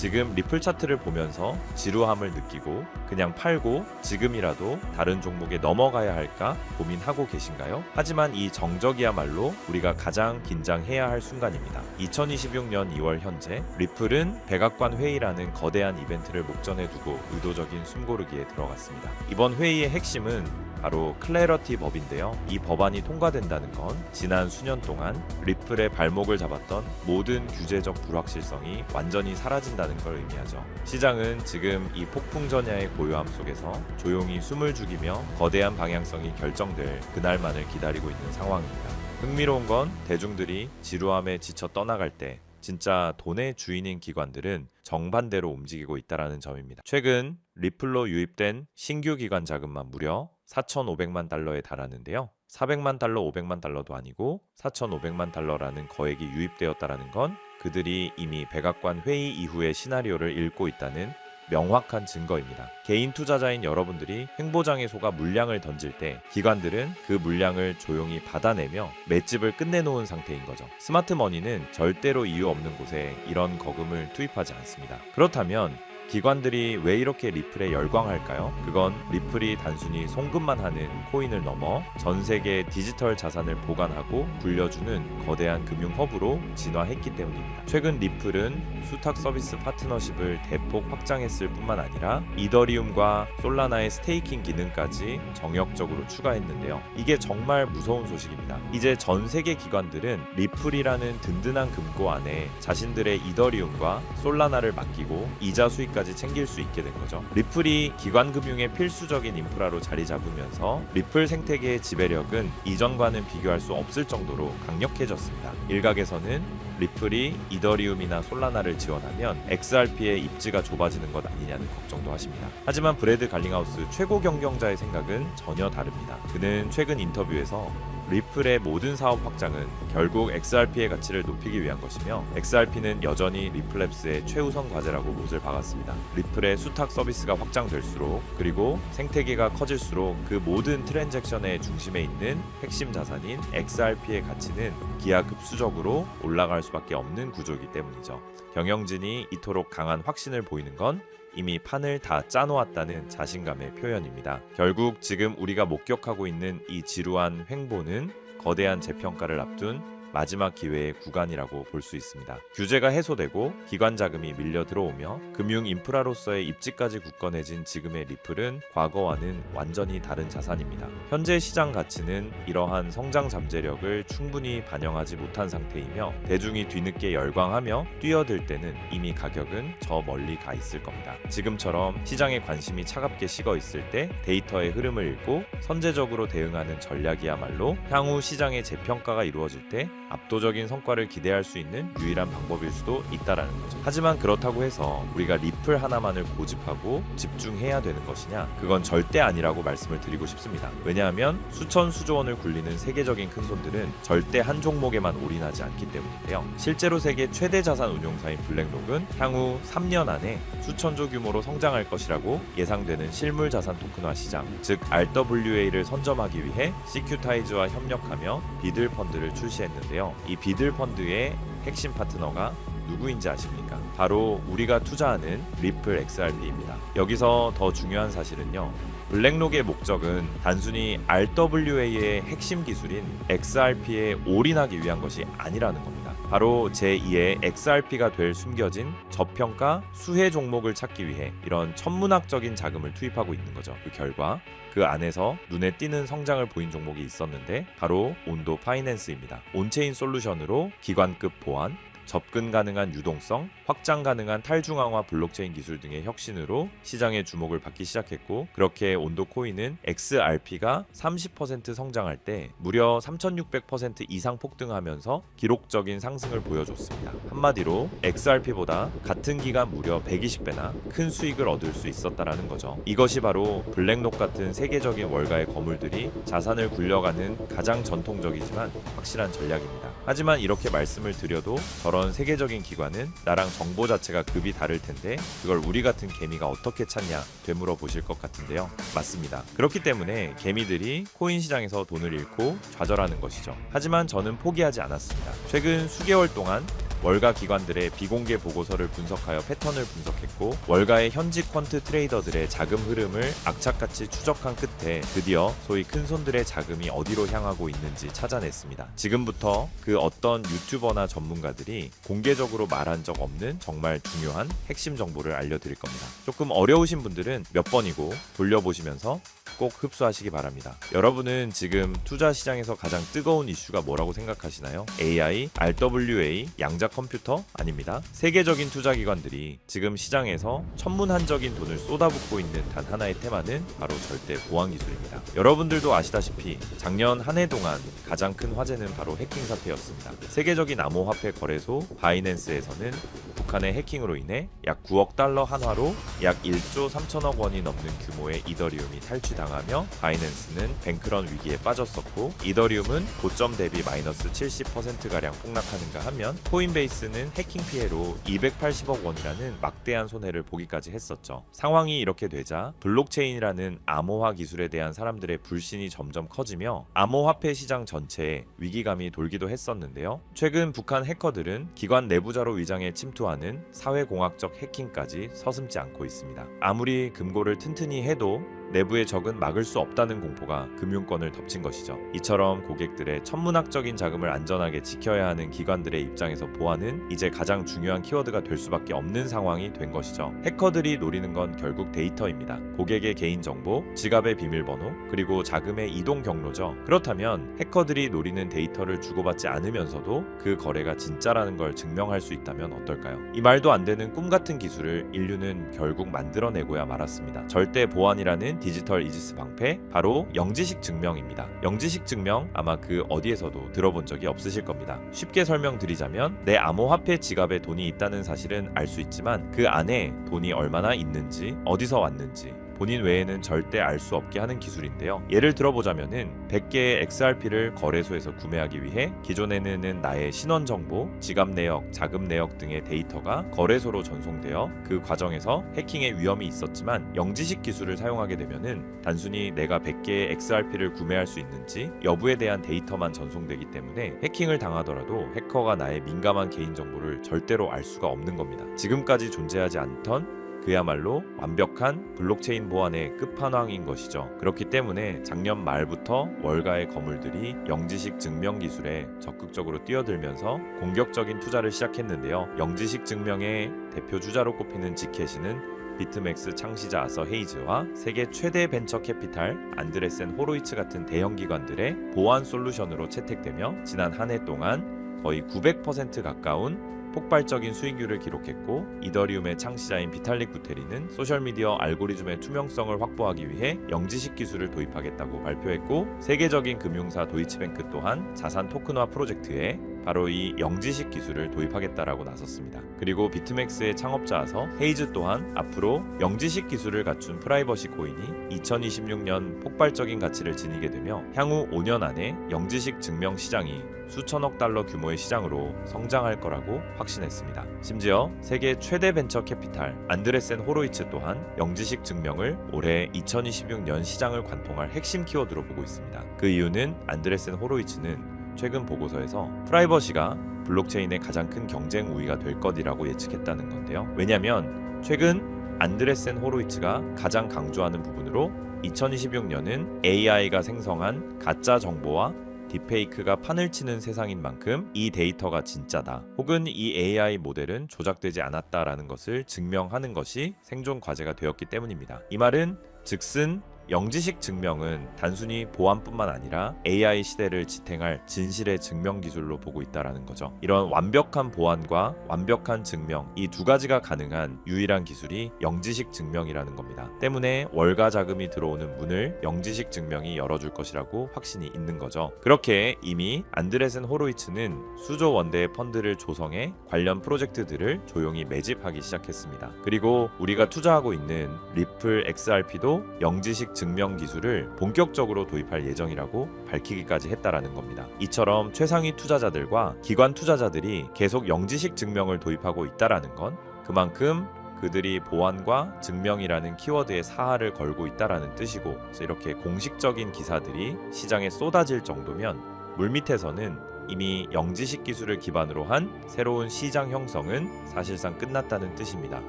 지금 리플 차트를 보면서 지루함을 느끼고 그냥 팔고 지금이라도 다른 종목에 넘어가야 할까 고민하고 계신가요? 하지만 이 정적이야말로 우리가 가장 긴장해야 할 순간입니다. 2026년 2월 현재 리플은 백악관 회의라는 거대한 이벤트를 목전에 두고 의도적인 숨고르기에 들어갔습니다. 이번 회의의 핵심은 바로 클래러티 법인데요. 이 법안이 통과된다는 건 지난 수년 동안 리플의 발목을 잡았던 모든 규제적 불확실성이 완전히 사라진다는 걸 의미하죠. 시장은 지금 이 폭풍 전야의 고요함 속에서 조용히 숨을 죽이며 거대한 방향성이 결정될 그날만을 기다리고 있는 상황입니다. 흥미로운 건 대중들이 지루함에 지쳐 떠나갈 때 진짜 돈의 주인인 기관들은 정반대로 움직이고 있다는 점입니다. 최근 리플로 유입된 신규 기관 자금만 무려 4,500만 달러에 달하는데요. 400만 달러, 500만 달러도 아니고 4,500만 달러라는 거액이 유입되었다는 건 그들이 이미 백악관 회의 이후의 시나리오를 읽고 있다는 명확한 증거입니다. 개인 투자자인 여러분들이 횡보장에 속아 물량을 던질 때 기관들은 그 물량을 조용히 받아내며 맷집을 끝내놓은 상태인 거죠. 스마트머니는 절대로 이유 없는 곳에 이런 거금을 투입하지 않습니다. 그렇다면 기관들이 왜 이렇게 리플에 열광할까요? 그건 리플이 단순히 송금만 하는 코인을 넘어 전 세계 디지털 자산을 보관하고 굴려주는 거대한 금융 허브로 진화했기 때문입니다. 최근 리플은 수탁 서비스 파트너십을 대폭 확장했을 뿐만 아니라 이더리움과 솔라나의 스테이킹 기능까지 정역적으로 추가했는데요. 이게 정말 무서운 소식입니다. 이제 전 세계 기관들은 리플이라는 든든한 금고 안에 자신들의 이더리움과 솔라나를 맡기고 이자 수익 까지 챙길 수 있게 된 거죠. 리플이 기관 금융의 필수적인 인프라로 자리 잡으면서 리플 생태계의 지배력은 이전과는 비교할 수 없을 정도로 강력해졌습니다. 일각에서는 리플이 이더리움이나 솔라나를 지원하면 XRP의 입지가 좁아지는 것 아니냐는 걱정도 하십니다. 하지만 브래드 갈링하우스 최고 경영자의 생각은 전혀 다릅니다. 그는 최근 인터뷰에서 리플의 모든 사업 확장은 결국 XRP의 가치를 높이기 위한 것이며 XRP는 여전히 리플랩스의 최우선 과제라고 못을 박았습니다. 리플의 수탁 서비스가 확장될수록 그리고 생태계가 커질수록 그 모든 트랜잭션의 중심에 있는 핵심 자산인 XRP의 가치는 기하급수적으로 올라갈 수밖에 없는 구조이기 때문이죠. 경영진이 이토록 강한 확신을 보이는 건 이미 판을 다 짜놓았다는 자신감의 표현입니다. 결국 지금 우리가 목격하고 있는 이 지루한 횡보는 거대한 재평가를 앞둔 마지막 기회의 구간이라고 볼 수 있습니다. 규제가 해소되고 기관 자금이 밀려 들어오며 금융 인프라로서의 입지까지 굳건해진 지금의 리플은 과거와는 완전히 다른 자산입니다. 현재 시장 가치는 이러한 성장 잠재력을 충분히 반영하지 못한 상태이며 대중이 뒤늦게 열광하며 뛰어들 때는 이미 가격은 저 멀리 가 있을 겁니다. 지금처럼 시장의 관심이 차갑게 식어 있을 때 데이터의 흐름을 읽고 선제적으로 대응하는 전략이야말로 향후 시장의 재평가가 이루어질 때 압도적인 성과를 기대할 수 있는 유일한 방법일 수도 있다라는 거죠. 하지만 그렇다고 해서 우리가 리플 하나만을 고집하고 집중해야 되는 것이냐? 그건 절대 아니라고 말씀을 드리고 싶습니다. 왜냐하면 수천 수조 원을 굴리는 세계적인 큰손들은 절대 한 종목에만 올인하지 않기 때문인데요. 실제로 세계 최대 자산 운용사인 블랙록은 향후 3년 안에 수천조 규모로 성장할 것이라고 예상되는 실물 자산 토큰화 시장, 즉 RWA를 선점하기 위해 시큐타이즈와 협력하며 비들 펀드를 출시했는데요. 이 비들 펀드의 핵심 파트너가 누구인지 아십니까? 바로 우리가 투자하는 리플 XRP입니다. 여기서 더 중요한 사실은요. 블랙록의 목적은 단순히 RWA의 핵심 기술인 XRP에 올인하기 위한 것이 아니라는 겁니다. 바로 제2의 XRP가 될 숨겨진 저평가 수혜 종목을 찾기 위해 이런 천문학적인 자금을 투입하고 있는 거죠. 그 결과 그 안에서 눈에 띄는 성장을 보인 종목이 있었는데 바로 온도 파이낸스입니다. 온체인 솔루션으로 기관급 보안, 접근 가능한 유동성, 확장 가능한 탈중앙화 블록체인 기술 등의 혁신으로 시장의 주목을 받기 시작했고 그렇게 온도 코인은 XRP가 30% 성장할 때 무려 3600% 이상 폭등하면서 기록적인 상승을 보여줬습니다. 한마디로 XRP보다 같은 기간 무려 120배나 큰 수익을 얻을 수 있었다라는 거죠. 이것이 바로 블랙록 같은 세계적인 월가의 거물들이 자산을 굴려가는 가장 전통적이지만 확실한 전략입니다. 하지만 이렇게 말씀을 드려도 저런 세계적인 기관은 나랑 정보 자체가 급이 다를 텐데 그걸 우리 같은 개미가 어떻게 찾냐 되물어 보실 것 같은데요. 맞습니다. 그렇기 때문에 개미들이 코인 시장에서 돈을 잃고 좌절하는 것이죠. 하지만 저는 포기하지 않았습니다. 최근 수개월 동안 월가 기관들의 비공개 보고서를 분석하여 패턴을 분석했고 월가의 현직 퀀트 트레이더들의 자금 흐름을 악착같이 추적한 끝에 드디어 소위 큰손들의 자금이 어디로 향하고 있는지 찾아냈습니다. 지금부터 그 어떤 유튜버나 전문가들이 공개적으로 말한 적 없는 정말 중요한 핵심 정보를 알려드릴 겁니다. 조금 어려우신 분들은 몇 번이고 돌려보시면서 꼭 흡수하시기 바랍니다. 여러분은 지금 투자 시장에서 가장 뜨거운 이슈가 뭐라고 생각하시나요? AI, RWA, 양자 컴퓨터? 아닙니다. 세계적인 투자 기관들이 지금 시장에서 천문한적인 돈을 쏟아붓고 있는 단 하나의 테마는 바로 절대 보안 기술입니다. 여러분들도 아시다시피 작년 한 해 동안 가장 큰 화제는 바로 해킹 사태였습니다. 세계적인 암호화폐 거래소 바이낸스에서는 북한의 해킹으로 인해 약 9억 달러 한화로 약 1조 3천억 원이 넘는 규모의 이더리움이 탈취당하며 바이낸스는 뱅크런 위기에 빠졌었고 이더리움은 고점 대비 마이너스 70%가량 폭락하는가 하면 코인베이스는 해킹 피해로 280억 원이라는 막대한 손해를 보기까지 했었죠. 상황이 이렇게 되자 블록체인이라는 암호화 기술에 대한 사람들의 불신이 점점 커지며 암호화폐 시장 전체에 위기감이 돌기도 했었는데요. 최근 북한 해커들은 기관 내부자로 위장해 침투하는 사회공학적 해킹까지 서슴지 않고 있습니다. 아무리 금고를 튼튼히 해도 내부의 적은 막을 수 없다는 공포가 금융권을 덮친 것이죠. 이처럼 고객들의 천문학적인 자금을 안전하게 지켜야 하는 기관들의 입장에서 보안은 이제 가장 중요한 키워드가 될 수밖에 없는 상황이 된 것이죠. 해커들이 노리는 건 결국 데이터입니다. 고객의 개인정보, 지갑의 비밀번호, 그리고 자금의 이동 경로죠. 그렇다면 해커들이 노리는 데이터를 주고받지 않으면서도 그 거래가 진짜라는 걸 증명할 수 있다면 어떨까요? 이 말도 안 되는 꿈 같은 기술을 인류는 결국 만들어내고야 말았습니다. 절대 보안이라는 디지털 이지스 방패, 바로 영지식 증명입니다. 영지식 증명 아마 그 어디에서도 들어본 적이 없으실 겁니다. 쉽게 설명드리자면 내 암호화폐 지갑에 돈이 있다는 사실은 알 수 있지만 그 안에 돈이 얼마나 있는지, 어디서 왔는지 본인 외에는 절대 알 수 없게 하는 기술인데요. 예를 들어보자면은 100개의 XRP를 거래소에서 구매하기 위해 기존에는 나의 신원 정보, 지갑 내역, 자금 내역 등의 데이터가 거래소로 전송되어 그 과정에서 해킹의 위험이 있었지만 영지식 기술을 사용하게 되면은 단순히 내가 100개의 XRP를 구매할 수 있는지 여부에 대한 데이터만 전송되기 때문에 해킹을 당하더라도 해커가 나의 민감한 개인 정보를 절대로 알 수가 없는 겁니다. 지금까지 존재하지 않던 그야말로 완벽한 블록체인 보안의 끝판왕인 것이죠. 그렇기 때문에 작년 말부터 월가의 거물들이 영지식 증명 기술에 적극적으로 뛰어들면서 공격적인 투자를 시작했는데요. 영지식 증명의 대표 주자로 꼽히는 지켓이는 비트맥스 창시자 아서 헤이즈와 세계 최대 벤처 캐피탈 안드레센 호로이츠 같은 대형 기관들의 보안 솔루션으로 채택되며 지난 한 해 동안 거의 900% 가까운 폭발적인 수익률을 기록했고 이더리움의 창시자인 비탈릭 부테린은 소셜미디어 알고리즘의 투명성을 확보하기 위해 영지식 기술을 도입하겠다고 발표했고 세계적인 금융사 도이치뱅크 또한 자산 토큰화 프로젝트에 바로 이 영지식 기술을 도입하겠다라고 나섰습니다. 그리고 비트맥스의 창업자아서 헤이즈 또한 앞으로 영지식 기술을 갖춘 프라이버시 코인이 2026년 폭발적인 가치를 지니게 되며 향후 5년 안에 영지식 증명 시장이 수천억 달러 규모의 시장으로 성장할 거라고 확신했습니다. 심지어 세계 최대 벤처 캐피탈 안드레센 호로이츠 또한 영지식 증명을 올해 2026년 시장을 관통할 핵심 키워드로 보고 있습니다. 그 이유는 안드레센 호로이츠는 최근 보고서에서 프라이버시가 블록체인의 가장 큰 경쟁 우위가 될 것이라고 예측했다는 건데요. 왜냐하면 최근 안드레센 호로이츠가 가장 강조하는 부분으로 2026년은 AI가 생성한 가짜 정보와 딥페이크가 판을 치는 세상인 만큼 이 데이터가 진짜다. 혹은 이 AI 모델은 조작되지 않았다라는 것을 증명하는 것이 생존 과제가 되었기 때문입니다. 이 말은 즉슨 영지식 증명은 단순히 보안뿐만 아니라 AI 시대를 지탱할 진실의 증명 기술로 보고 있다라는 거죠. 이런 완벽한 보안과 완벽한 증명, 이 두 가지가 가능한 유일한 기술이 영지식 증명이라는 겁니다. 때문에 월가 자금이 들어오는 문을 영지식 증명이 열어줄 것이라고 확신이 있는 거죠. 그렇게 이미 안드레센 호로이츠는 수조 원대의 펀드를 조성해 관련 프로젝트들을 조용히 매집하기 시작했습니다. 그리고 우리가 투자하고 있는 리플 XRP도 영지식 증명 기술을 본격적으로 도입할 예정이라고 밝히기까지 했다라는 겁니다. 이처럼 최상위 투자자들과 기관 투자자들이 계속 영지식 증명을 도입하고 있다라는 건 그만큼 그들이 보안과 증명이라는 키워드에 사활을 걸고 있다라는 뜻이고, 그래서 이렇게 공식적인 기사들이 시장에 쏟아질 정도면 물밑에서는 이미 영지식 기술을 기반으로 한 새로운 시장 형성은 사실상 끝났다는 뜻입니다.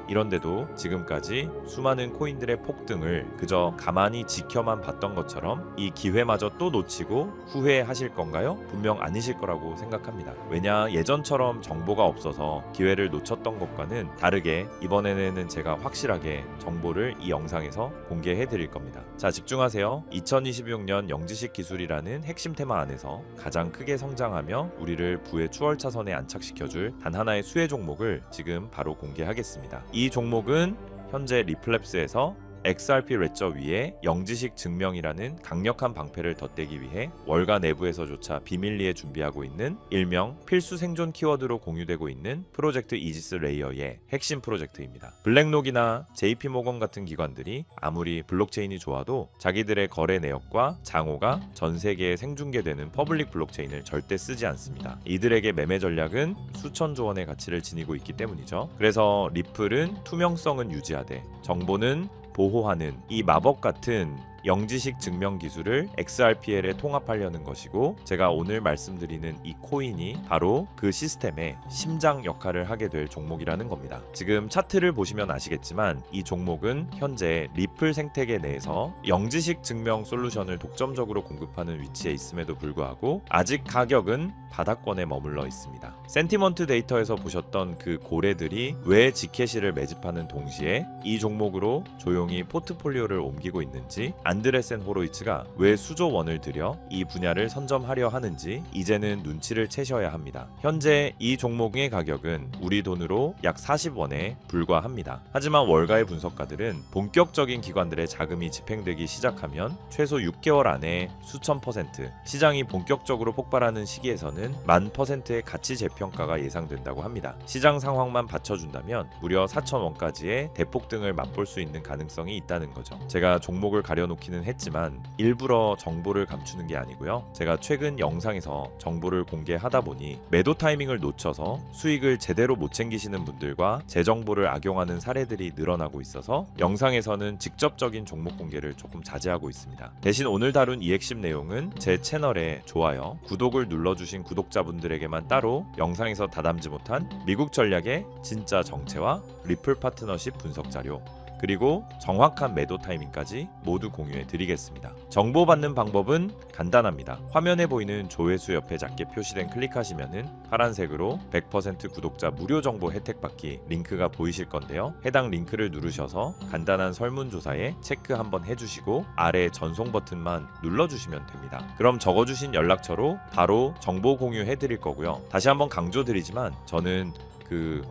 이런데도 지금까지 수많은 코인들의 폭등을 그저 가만히 지켜만 봤던 것처럼 이 기회마저 또 놓치고 후회하실 건가요? 분명 아니실 거라고 생각합니다. 왜냐, 예전처럼 정보가 없어서 기회를 놓쳤던 것과는 다르게 이번에는 제가 확실하게 정보를 이 영상에서 공개해 드릴 겁니다. 자, 집중하세요. 2026년 영지식 기술이라는 핵심 테마 안에서 가장 크게 성장하며 우리를 부의 추월차선에 안착시켜줄 단 하나의 수혜 종목을 지금 바로 공개하겠습니다. 이 종목은 현재 리플랩스에서 XRP 레저 위에 영지식 증명이라는 강력한 방패를 덧대기 위해 월가 내부에서조차 비밀리에 준비하고 있는 일명 필수 생존 키워드로 공유되고 있는 프로젝트 이지스 레이어의 핵심 프로젝트입니다. 블랙록이나 JP모건 같은 기관들이 아무리 블록체인이 좋아도 자기들의 거래 내역과 장호가 전 세계에 생중계되는 퍼블릭 블록체인을 절대 쓰지 않습니다. 이들에게 매매 전략은 수천조 원의 가치를 지니고 있기 때문이죠. 그래서 리플은 투명성은 유지하되 정보는 보호하는 이 마법 같은 영지식 증명 기술을 XRPL에 통합하려는 것이고, 제가 오늘 말씀드리는 이 코인이 바로 그 시스템의 심장 역할을 하게 될 종목이라는 겁니다. 지금 차트를 보시면 아시겠지만 이 종목은 현재 리플 생태계 내에서 영지식 증명 솔루션을 독점적으로 공급하는 위치에 있음에도 불구하고 아직 가격은 바닥권에 머물러 있습니다. 센티먼트 데이터에서 보셨던 그 고래들이 왜 지캐시를 매집하는 동시에 이 종목으로 조용히 포트폴리오를 옮기고 있는지, 안드레센 호로이츠가 왜 수조 원을 들여 이 분야를 선점하려 하는지 이제는 눈치를 채셔야 합니다. 현재 이 종목의 가격은 우리 돈으로 약 40원에 불과합니다. 하지만 월가의 분석가들은 본격적인 기관들의 자금이 집행되기 시작하면 최소 6개월 안에 수천 %, 시장이 본격적으로 폭발하는 시기에서는 10,000%의 가치 재평가가 예상된다고 합니다. 시장 상황만 받쳐준다면 무려 4,000원까지의 대폭등을 맛볼 수 있는 가능성이 있다는 거죠. 제가 종목을 가려놓기는 했지만 일부러 정보를 감추는 게 아니고요. 제가 최근 영상에서 정보를 공개하다 보니 매도 타이밍을 놓쳐서 수익을 제대로 못 챙기시는 분들과 제 정보를 악용하는 사례들이 늘어나고 있어서 영상에서는 직접적인 종목 공개를 조금 자제하고 있습니다. 대신 오늘 다룬 이 핵심 내용은 제 채널에 좋아요, 구독을 눌러주신 구독자분들에게만 따로 영상에서 다담지 못한 미국 전략의 진짜 정체와 리플 파트너십 분석 자료, 그리고 정확한 매도 타이밍까지 모두 공유해 드리겠습니다. 정보받는 방법은 간단합니다. 화면에 보이는 조회수 옆에 작게 표시된 클릭하시면은 파란색으로 100% 구독자 무료 정보 혜택 받기 링크가 보이실 건데요. 해당 링크를 누르셔서 간단한 설문조사에 체크 한번 해주시고 아래 전송 버튼만 눌러주시면 됩니다. 그럼 적어주신 연락처로 바로 정보 공유해 드릴 거고요. 다시 한번 강조드리지만 저는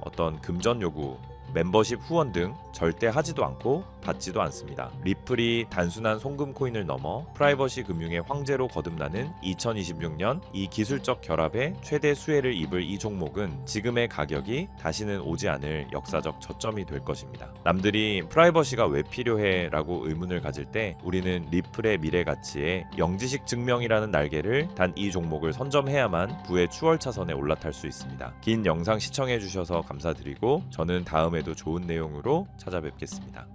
어떤 금전 요구, 멤버십 후원 등 절대 하지도 않고 받지도 않습니다. 리플이 단순한 송금 코인을 넘어 프라이버시 금융의 황제로 거듭나는 2026년 이 기술적 결합에 최대 수혜를 입을 이 종목은 지금의 가격이 다시는 오지 않을 역사적 저점이 될 것입니다. 남들이 프라이버시가 왜 필요해? 라고 의문을 가질 때 우리는 리플의 미래 가치에 영지식 증명이라는 날개를 단 이 종목을 선점해야만 부의 추월차선에 올라탈 수 있습니다. 긴 영상 시청해 주셔서 감사드리고 저는 다음에도 좋은 내용으로 찾아뵙겠습니다.